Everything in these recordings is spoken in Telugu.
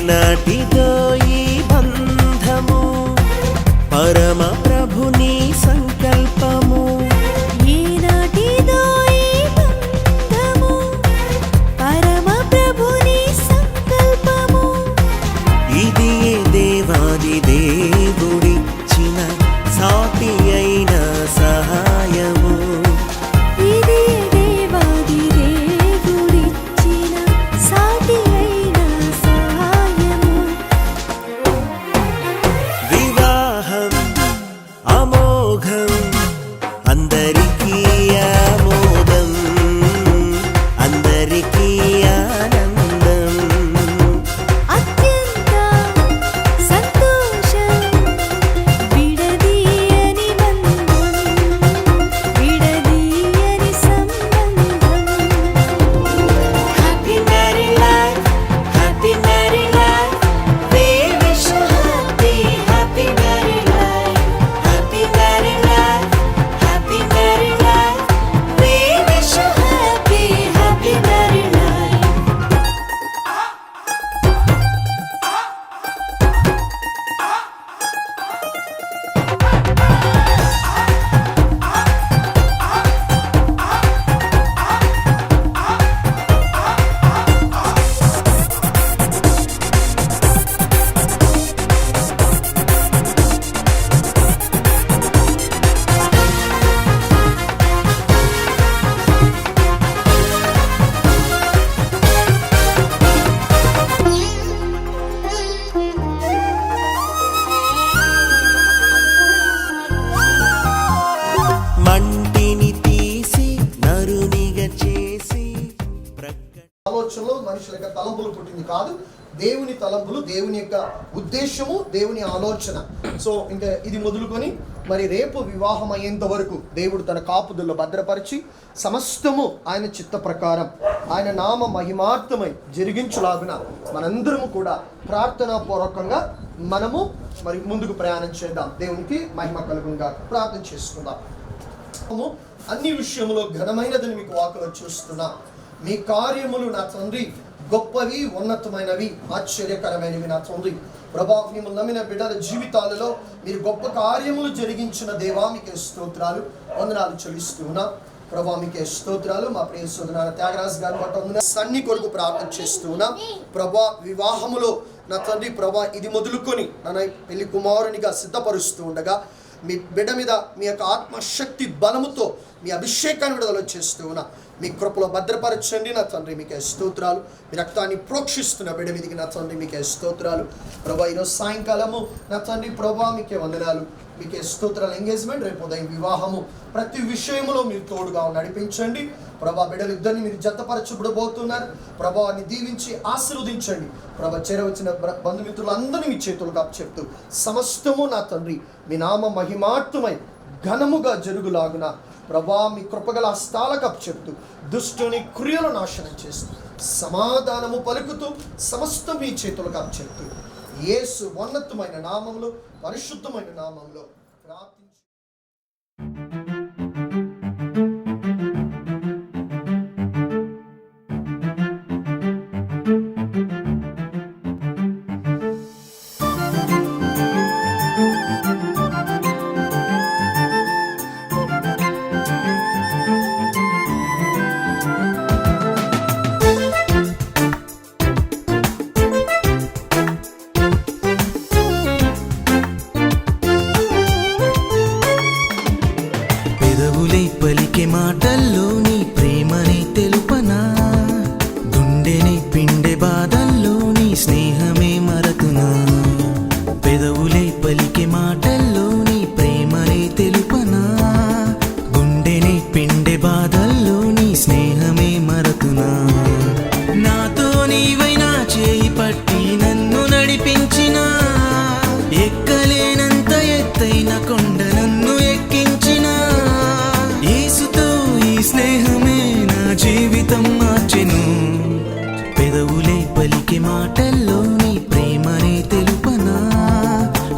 ఏనాటిదో ఈ బంధము పరమ ప్రభుని సంకల్పము. ఏనాటిదో ఈ బంధము పరమ ప్రభుని సంకల్పము. ఇది దేవాది దేవుడిచ్చిన సాటి అయిన సహాయము. ఇది దేవాది దేవుడిచ్చిన సాటి అయిన సహాయము. వివాహం అమోఘం అందరికీ ఆమోదం, అందరికీ ఆనందం. అత్యంత సంతోషం విడదీయని బంధం, విడదీయని సంబంధం. Happy married life, happy married life. We wish you happy, happy married life. Happy married life, happy married life. We wish you happy, happy married life. మంటిని తీసి నరునిగా చేసి ఆలోచనలో మనుషుల యొక్క తలంపులు పుట్టింది కాదు, దేవుని తలంపులు, దేవుని యొక్క ఉద్దేశము, దేవుని ఆలోచన. సో ఇంకా ఇది మొదలుకొని మరి రేపు వివాహం అయ్యేంత వరకు దేవుడు తన కాపుదల్లో భద్రపరిచి సమస్తము ఆయన చిత్త ప్రకారం ఆయన నామ మహిమార్థమై జరిగించులాగున మనందరము కూడా ప్రార్థనాపూర్వకంగా మనము మరి ముందుకు ప్రయాణం చేద్దాం. దేవునికి మహిమ కలుగుగా ప్రార్థన చేసుకుందాం. అన్ని విషయంలో ఘనమైనదని మీకు వాకులో చూస్తున్నా. మీ కార్యములు నా తండ్రి గొప్పవి, ఉన్నతమైనవి, ఆశ్చర్యకరమైనవి నా తండ్రి. ప్రభా, మిమ్మల్ని నమ్మిన బిడ్డల జీవితాలలో మీరు గొప్ప కార్యములు జరిగించిన దేవా మీకే స్తోత్రాలు, వందనాలు చెల్లిస్తున్నా. ప్రభా మీకే స్తోత్రాలు. మా ప్రియ సోదరుడు త్యాగరాజు గారి పట్ల సన్ని కొరకు ప్రార్థన చేస్తున్నా. ప్రభా, వివాహములో నా తండ్రి ప్రభా ఇది మొదలుకొని నన్ను పెళ్లి కుమారునిగా సిద్ధపరుస్తూ ఉండగా మీ బిడ్డ మీద మీ యొక్క ఆత్మశక్తి బలముతో మీ అభిషేకాన్ని విడుదల చేస్తూ ఉన్నా. మీ కృపలో భద్రపరచండి నా తండ్రి, మీకే స్తోత్రాలు. మీ రక్తాన్ని ప్రోక్షిస్తున్న బిడ్డ మీదకి నా తండ్రి మీకే స్తోత్రాలు. ప్రభా ఈరోజు సాయంకాలము నా తండ్రి ప్రభా మీకే వందనాలు, మీకే స్తోత్రాలు. ఎంగేజ్మెంట్, రేపు ఉదయం వివాహము, ప్రతి విషయంలో మీరు తోడుగా నడిపించండి. ప్రభా బిడ్డలు ఇద్దరిని మీరు జతపరచబడబోతున్నారు. ప్రభావాన్ని దీవించి ఆశీర్వదించండి. ప్రభా చేరవచ్చిన బంధుమిత్రులందరినీ మీ చేతులుగా చెప్తూ సమస్తము నా తండ్రి మీ నామ మహిమార్థమై ఘనముగా జరుగులాగున ప్రభా మీ కృపగల హస్తాలకు చెప్తూ దుష్టుని క్రియలు నాశనం చేస్తూ సమాధానము పలుకుతూ సమస్తం మీ చేతులకు చెప్తూ యేసు ఉన్నతమైన నామములో పరిశుద్ధమైన నామములో ప్రార్థించి పలికే మాటల్లో నీ ప్రేమని తెలుపనా, గుండెని పిండే బాధల్లో నీ స్నేహమే మరతునా. పెదవులే పలికే మాటల్లో నీ ప్రేమని తెలుపనా, గుండెని పిండే బాధల్లో నీ స్నేహమే మరతునా. నాతో నీవైనా చేయి పట్టి నన్ను నడిపించినా, ఎక్కలేనంత ఎత్తైన కొండ నన్ను ఎక్కించినా. స్నేహమే నా జీవితం మార్చెను. పెదవులే పలికే మాటల్లో నీ ప్రేమనే తెలుపనా,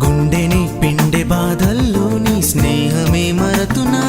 గుండెని పిండే బాధల్లో నీ స్నేహమే మరతునా.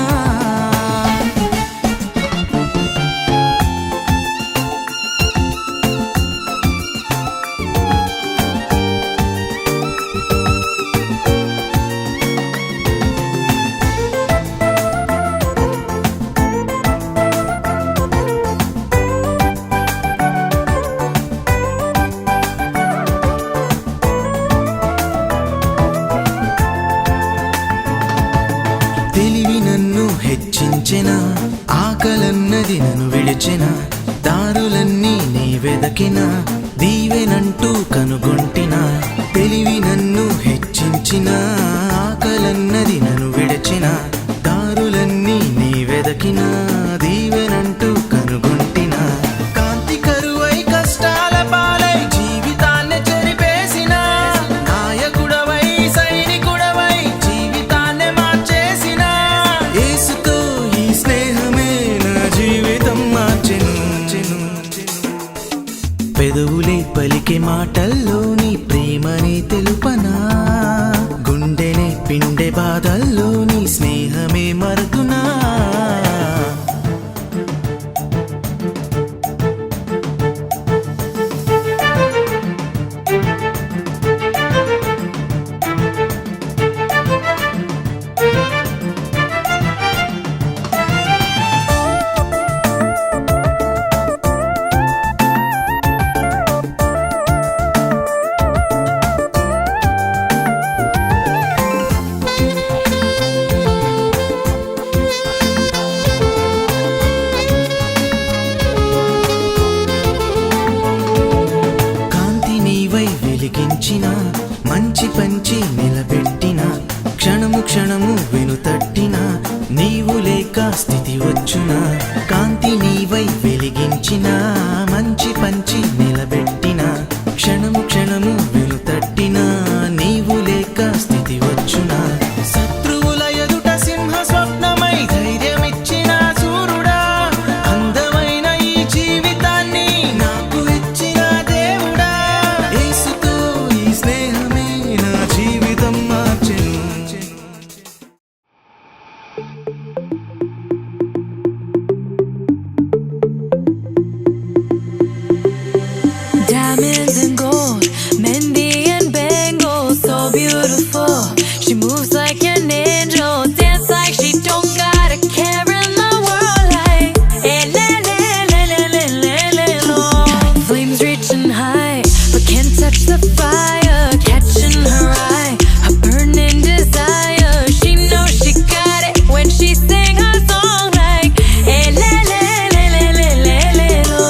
విడిచిన దారులన్నీ నీ వెదకిన దీవెనంటూ కనుగొంటిన తెలివి నన్ను హెచ్చించిన ఆకలన్నది నన్ను విడిచిన దారులన్నీ నీ వెదకిన దీవెనంటూ కనుగొంటిన కాంతి కరువై కష్టాల పాలై జీవితాన్ని చెరిపేసిన నాయకుడవై సైనికుడవై జీవితాన్ని మార్చేసిన యేసుతో ఈ స్నేహమే నా జీవితం మార్చెను పెదవులే పలికే మాటల్లో నీ ప్రేమని తెలుపనా గుండెనే పిండే బాధల్లో నీ స్నేహమే మరుతున్నా వెలిగించిన మంచి పంచి నిలబెట్టిన క్షణము క్షణము వెనుతట్టిన నీవు లేక స్థితి వచ్చున కాంతి నీవై వెలిగించిన మంచి పంచి నిలబెట్టిన క్షణము క్షణము వెనుతట్టిన నీవు లేక స్థితి వచ్చున శత్రువుల ఎదుట సింహ స్వప్నమై ధైర్యమిచ్చిన సూర్యుడా అందమైన ఈ జీవితాన్ని నాకు ఇచ్చిన దేవుడా యేసుతో ఈ స్నేహమే నా జీవితం మార్చెను Diamonds and gold, Mendy and bangles, so beautiful. She moves like an angel, dance like she don't got a care in the world. Like, eh, le, le, le, le, le, le, le, lo. Flames reaching high, but can't touch the fire. Catching her eye, a burning desire. She knows she got it when she sing her song. Like, eh, le, le, le, le, le, le, le, lo.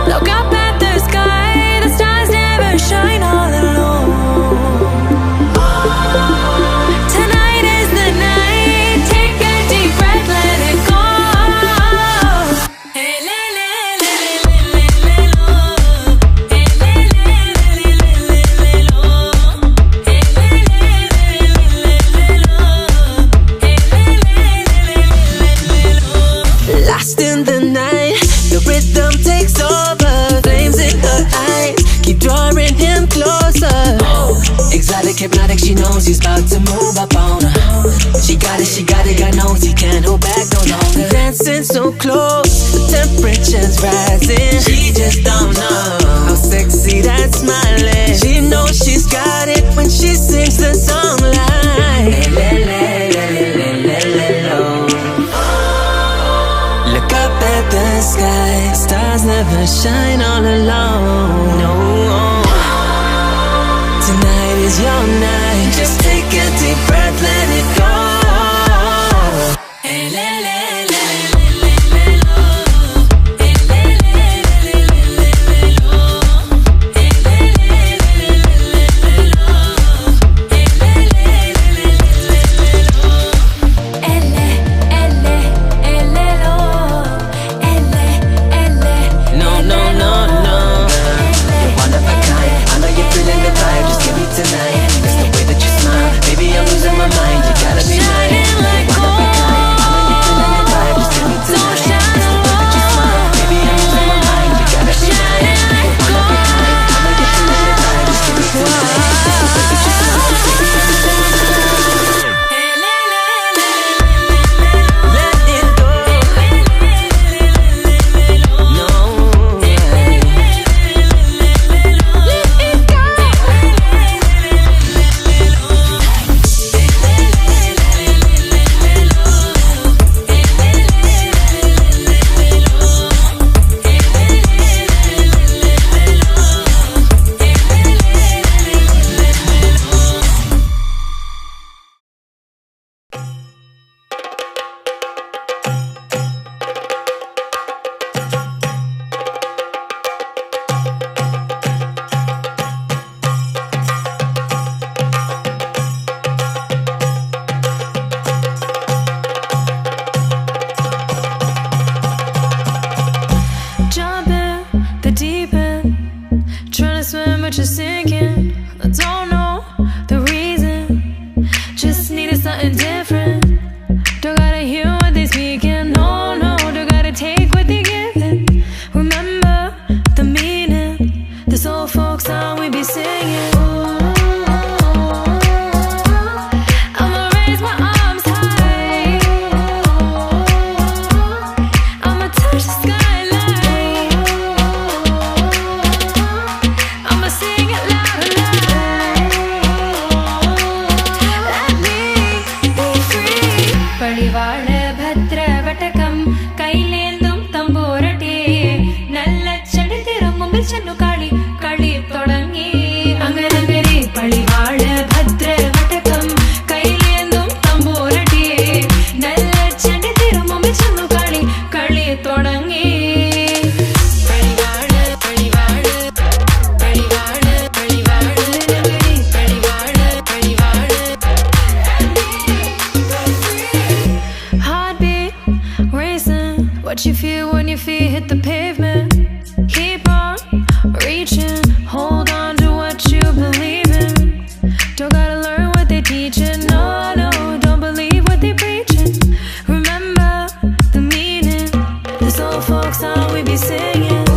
Look up at the sky, the stars never shine all alone. Tonight is the night, take a deep breath, let it go. Hey, le, le, le, le, le, le, lo. Hey, le, le, le, le, le, le, lo. Hey, le, le, le, le, le, lo. Hey, le, le, le, le, le, lo. Lost in the night, the rhythm takes over. Flames in her eyes keep drawing him closer. Exotic, hypnotic, she knows he's about to move up on her. She got it, God knows he can't hold back no longer. Dancing so close, the temperature's rising. She just don't know how sexy that smile is. She knows she's got it when she sings the song like le, le, le, le, le, le, lo. Look up at the sky, stars never shine all alone. No, tonight is your night. Just take a deep breath, let it go. Hey, le, le, le, le, le, le, lo. Hey, le, le, le, le, le, le, lo. Hey, le, le, le, le, le, lo. Hey, le, le, le, le, le, lo. Elle, elle, elle, lo. Elle, elle, No, no, no, no. You're one of a kind. I know you're feeling the vibe. Just give me tonight. It's the way that you smile. Baby, I'm losing my mind. when your feet hit the pavement. Keep on reaching, hold on to what you believe in. Don't gotta learn what they teaching, no, no, don't believe what they preaching. Remember the meaning, this old folk song we be singing.